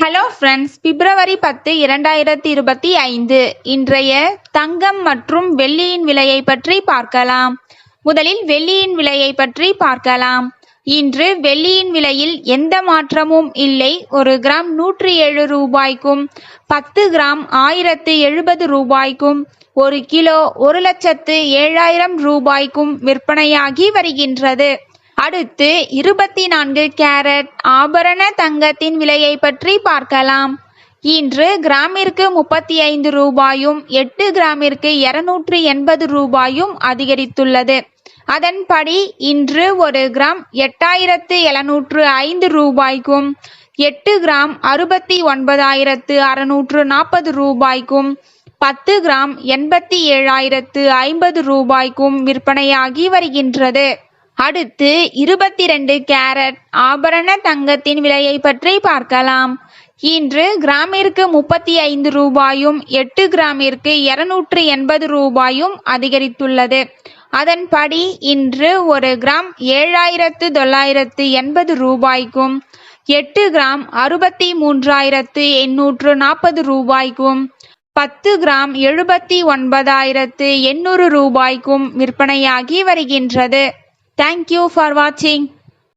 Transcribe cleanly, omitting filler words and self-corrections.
Hello friends, பிப்ரவரி 10, 2025 இன்றைய தங்கம் மற்றும் வெள்ளியின் விலையை பற்றி பார்க்கலாம். முதலில் வெள்ளியின் விலையை பற்றி பார்க்கலாம். இன்று வெள்ளியின் விலையில் எந்த மாற்றமும் இல்லை. 1 கிராம் 107 ரூபாய்க்கும் 10 கிராம் 1070 ரூபாய்க்கும் 1 கிலோ 1,07,000 ரூபாய்க்கும் விற்பனையாகி வருகின்றது. அடுத்து 24 கேரட் ஆபரண தங்கத்தின் விலையை பற்றி பார்க்கலாம். இன்று கிராமிற்கு 35 ரூபாயும் 8 கிராமிற்கு 280 ரூபாயும் அதிகரித்துள்ளது. அதன்படி இன்று 1 கிராம் 8,705 ரூபாய்க்கும் 8 கிராம் 69,640 ரூபாய்க்கும் 10 கிராம் 87,050 ரூபாய்க்கும் விற்பனையாகி வருகின்றது. அடுத்து 22 கேரட் ஆபரண தங்கத்தின் விலையை பற்றி பார்க்கலாம். இன்று கிராமிற்கு 35 ரூபாயும் 8 கிராமிற்கு 280 ரூபாயும் அதிகரித்துள்ளது. அதன்படி இன்று 1 கிராம் 7,980 ரூபாய்க்கும் 8 கிராம் 63,840 ரூபாய்க்கும் 10 கிராம் 79,800 ரூபாய்க்கும் விற்பனையாகி வருகின்றது. Thank you for watching.